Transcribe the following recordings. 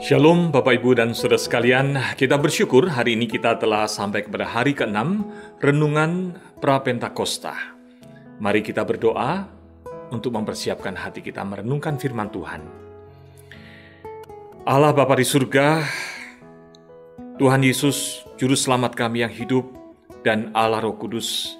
Shalom Bapak Ibu dan Saudara sekalian, kita bersyukur hari ini kita telah sampai kepada hari ke-6 Renungan Pra-Pentakosta. Mari kita berdoa untuk mempersiapkan hati kita merenungkan firman Tuhan. Allah Bapa di surga, Tuhan Yesus, Juru Selamat kami yang hidup, dan Allah Roh Kudus,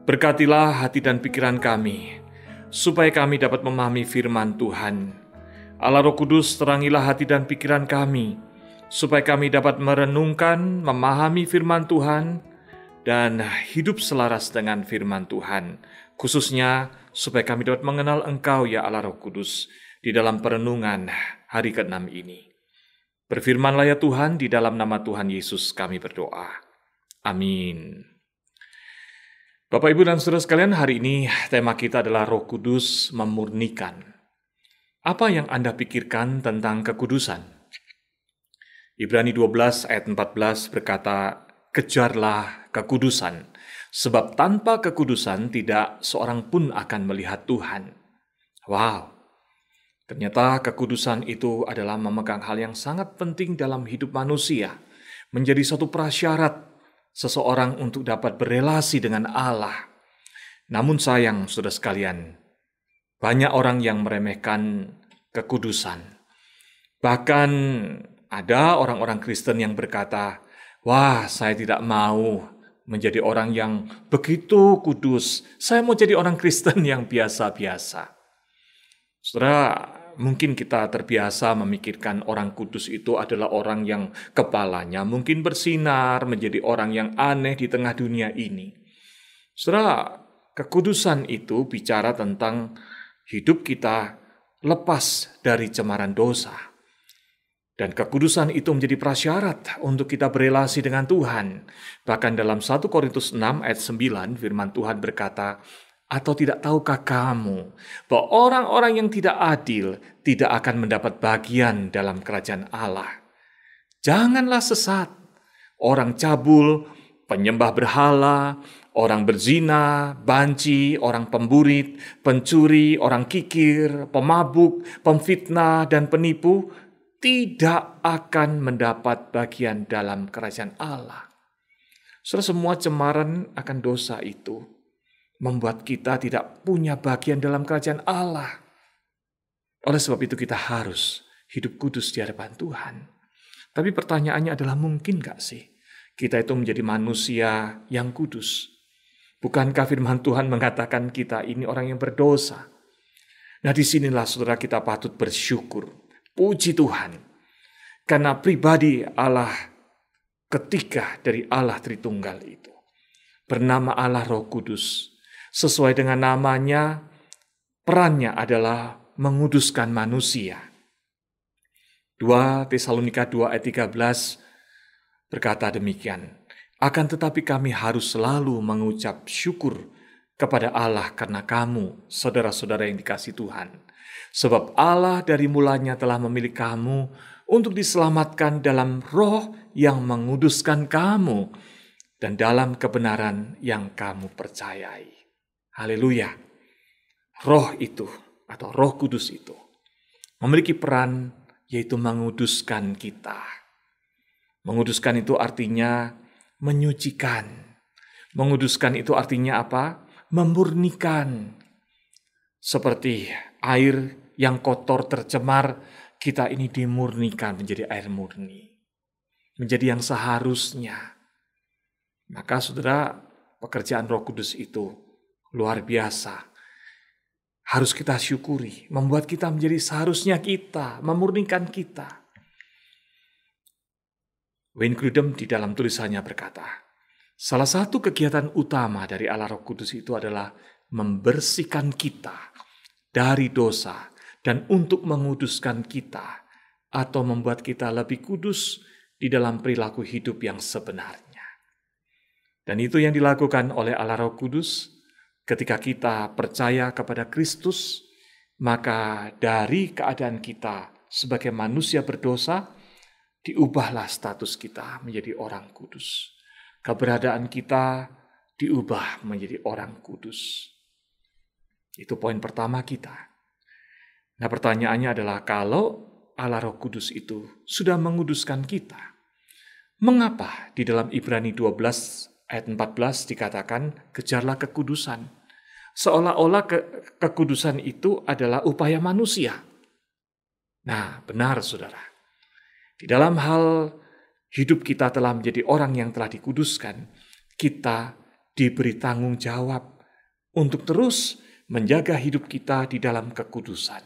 berkatilah hati dan pikiran kami, supaya kami dapat memahami firman Tuhan. Allah Roh Kudus, terangilah hati dan pikiran kami, supaya kami dapat merenungkan, memahami firman Tuhan, dan hidup selaras dengan firman Tuhan. Khususnya, supaya kami dapat mengenal Engkau, ya Allah Roh Kudus, di dalam perenungan hari ke-6 ini. Berfirmanlah ya Tuhan, di dalam nama Tuhan Yesus kami berdoa. Amin. Bapak, Ibu, dan Saudara sekalian, hari ini tema kita adalah Roh Kudus memurnikan. Apa yang Anda pikirkan tentang kekudusan? Ibrani 12 ayat 14 berkata, "Kejarlah kekudusan, sebab tanpa kekudusan tidak seorang pun akan melihat Tuhan." Wow, ternyata kekudusan itu adalah memegang hal yang sangat penting dalam hidup manusia, menjadi suatu prasyarat seseorang untuk dapat berelasi dengan Allah. Namun sayang, saudara sekalian, banyak orang yang meremehkan kekudusan. Bahkan ada orang-orang Kristen yang berkata, "Wah, saya tidak mau menjadi orang yang begitu kudus. Saya mau jadi orang Kristen yang biasa-biasa." Saudara, mungkin kita terbiasa memikirkan orang kudus itu adalah orang yang kepalanya mungkin bersinar, menjadi orang yang aneh di tengah dunia ini. Saudara, kekudusan itu bicara tentang hidup kita lepas dari cemaran dosa. Dan kekudusan itu menjadi prasyarat untuk kita berelasi dengan Tuhan. Bahkan dalam 1 Korintus 6 ayat 9 firman Tuhan berkata, "Atau tidak tahukah kamu bahwa orang-orang yang tidak adil tidak akan mendapat bagian dalam kerajaan Allah? Janganlah sesat. Orang cabul, penyembah berhala, orang berzina, banci, orang pemburit, pencuri, orang kikir, pemabuk, pemfitnah, dan penipu tidak akan mendapat bagian dalam kerajaan Allah." Saudara, semua cemaran akan dosa itu membuat kita tidak punya bagian dalam kerajaan Allah. Oleh sebab itu kita harus hidup kudus di hadapan Tuhan. Tapi pertanyaannya adalah, mungkin gak sih kita itu menjadi manusia yang kudus? Bukankah firman Tuhan mengatakan kita ini orang yang berdosa? Nah, disinilah saudara kita patut bersyukur. Puji Tuhan. Karena pribadi Allah ketiga dari Allah Tritunggal itu bernama Allah Roh Kudus. Sesuai dengan namanya, perannya adalah menguduskan manusia. 2 Tesalonika 2 ayat 13 berkata demikian, "Akan tetapi kami harus selalu mengucap syukur kepada Allah karena kamu, saudara-saudara yang dikasihi Tuhan. Sebab Allah dari mulanya telah memilih kamu untuk diselamatkan dalam roh yang menguduskan kamu dan dalam kebenaran yang kamu percayai." Haleluya. Roh itu atau Roh Kudus itu memiliki peran, yaitu menguduskan kita. Menguduskan itu artinya menyucikan. Menguduskan itu artinya apa? Memurnikan. Seperti air yang kotor tercemar, kita ini dimurnikan menjadi air murni. Menjadi yang seharusnya. Maka saudara, pekerjaan Roh Kudus itu luar biasa. Harus kita syukuri, membuat kita menjadi seharusnya kita, memurnikan kita. Wayne Grudem di dalam tulisannya berkata, salah satu kegiatan utama dari Allah Roh Kudus itu adalah membersihkan kita dari dosa dan untuk menguduskan kita atau membuat kita lebih kudus di dalam perilaku hidup yang sebenarnya. Dan itu yang dilakukan oleh Allah Roh Kudus. Ketika kita percaya kepada Kristus, maka dari keadaan kita sebagai manusia berdosa, diubahlah status kita menjadi orang kudus. Keberadaan kita diubah menjadi orang kudus. Itu poin pertama kita. Nah, pertanyaannya adalah, kalau Allah Roh Kudus itu sudah menguduskan kita. Mengapa di dalam Ibrani 12 ayat 14 dikatakan kejarlah kekudusan? Seolah-olah kekudusan itu adalah upaya manusia. Nah, benar saudara. Di dalam hal hidup kita telah menjadi orang yang telah dikuduskan, kita diberi tanggung jawab untuk terus menjaga hidup kita di dalam kekudusan.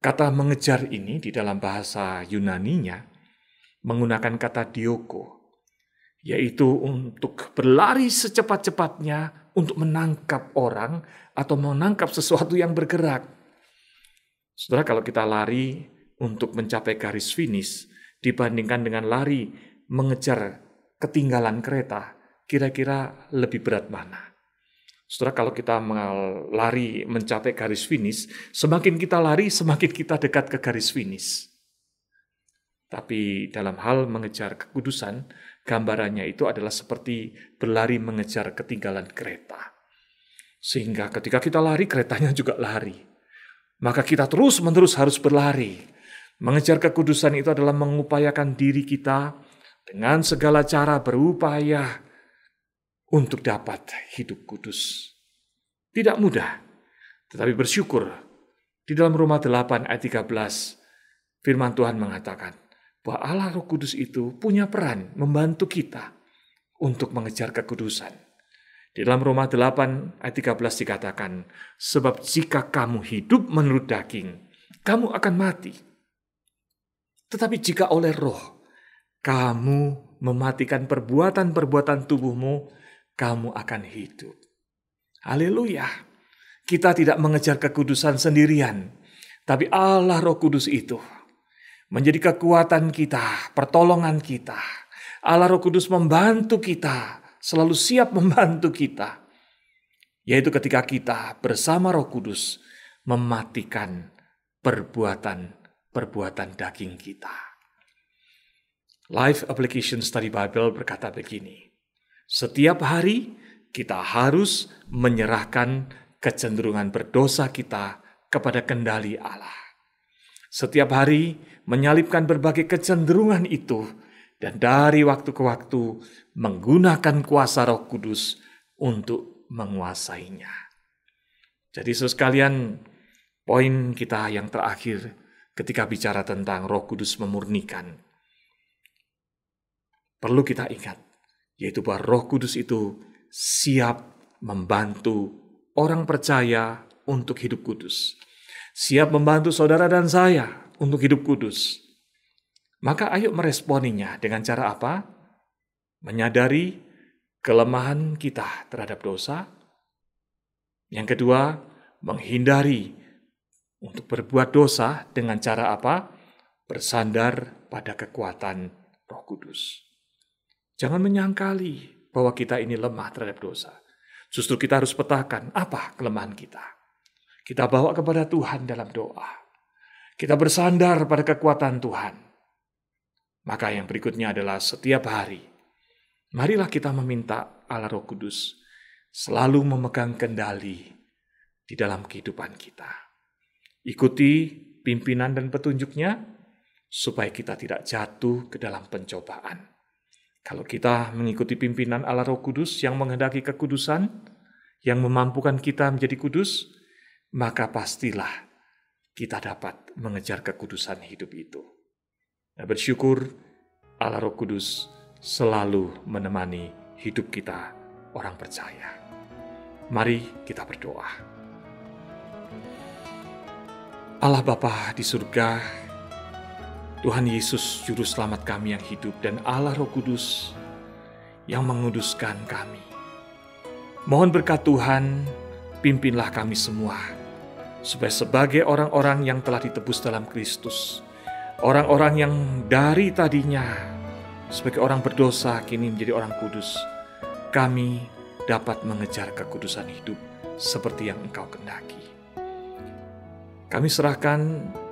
Kata mengejar ini di dalam bahasa Yunaninya menggunakan kata dioko, yaitu untuk berlari secepat-cepatnya untuk menangkap orang atau menangkap sesuatu yang bergerak. Saudara, kalau kita lari untuk mencapai garis finish dibandingkan dengan lari mengejar ketinggalan kereta, kira-kira lebih berat mana? Saudara, kalau kita lari mencapai garis finish, semakin kita lari, semakin kita dekat ke garis finish. Tapi dalam hal mengejar kekudusan, gambarannya itu adalah seperti berlari mengejar ketinggalan kereta. Sehingga ketika kita lari, keretanya juga lari. Maka kita terus-menerus harus berlari. Mengejar kekudusan itu adalah mengupayakan diri kita dengan segala cara berupaya untuk dapat hidup kudus. Tidak mudah, tetapi bersyukur. Di dalam Roma 8 ayat 13, firman Tuhan mengatakan bahwa Allah Roh Kudus itu punya peran membantu kita untuk mengejar kekudusan. Di dalam Roma 8 ayat 13 dikatakan, sebab jika kamu hidup menurut daging, kamu akan mati. Tetapi jika oleh roh, kamu mematikan perbuatan-perbuatan tubuhmu, kamu akan hidup. Haleluya. Kita tidak mengejar kekudusan sendirian, tapi Allah Roh Kudus itu menjadi kekuatan kita, pertolongan kita. Allah Roh Kudus membantu kita, selalu siap membantu kita. Yaitu ketika kita bersama Roh Kudus mematikan perbuatan daging kita. Life Application Study Bible berkata begini, setiap hari kita harus menyerahkan kecenderungan berdosa kita kepada kendali Allah. Setiap hari menyalipkan berbagai kecenderungan itu dan dari waktu ke waktu menggunakan kuasa Roh Kudus untuk menguasainya. Jadi saudara sekalian, poin kita yang terakhir ketika bicara tentang Roh Kudus memurnikan, perlu kita ingat, yaitu bahwa Roh Kudus itu siap membantu orang percaya untuk hidup kudus. Siap membantu saudara dan saya untuk hidup kudus. Maka ayo meresponinya dengan cara apa? Menyadari kelemahan kita terhadap dosa. Yang kedua, menghindari untuk berbuat dosa dengan cara apa? Bersandar pada kekuatan Roh Kudus. Jangan menyangkali bahwa kita ini lemah terhadap dosa. Justru kita harus petakan apa kelemahan kita. Kita bawa kepada Tuhan dalam doa. Kita bersandar pada kekuatan Tuhan. Maka yang berikutnya adalah setiap hari, marilah kita meminta Allah Roh Kudus selalu memegang kendali di dalam kehidupan kita. Ikuti pimpinan dan petunjuknya supaya kita tidak jatuh ke dalam pencobaan. Kalau kita mengikuti pimpinan Allah Roh Kudus yang menghendaki kekudusan, yang memampukan kita menjadi kudus, maka pastilah kita dapat mengejar kekudusan hidup itu. Nah, bersyukur Allah Roh Kudus selalu menemani hidup kita orang percaya. Mari kita berdoa. Allah Bapa di surga, Tuhan Yesus Juru Selamat kami yang hidup dan Allah Roh Kudus yang menguduskan kami. Mohon berkat Tuhan, pimpinlah kami semua, supaya sebagai orang-orang yang telah ditebus dalam Kristus, orang-orang yang dari tadinya sebagai orang berdosa kini menjadi orang kudus, kami dapat mengejar kekudusan hidup seperti yang Engkau kehendaki. Kami serahkan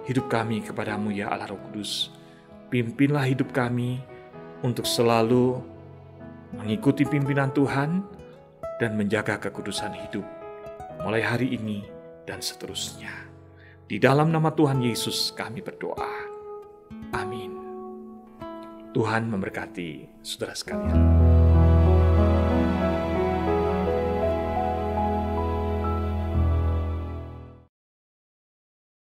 hidup kami kepadamu ya Allah Roh Kudus. Pimpinlah hidup kami untuk selalu mengikuti pimpinan Tuhan dan menjaga kekudusan hidup mulai hari ini dan seterusnya. Di dalam nama Tuhan Yesus kami berdoa. Amin. Tuhan memberkati saudara sekalian.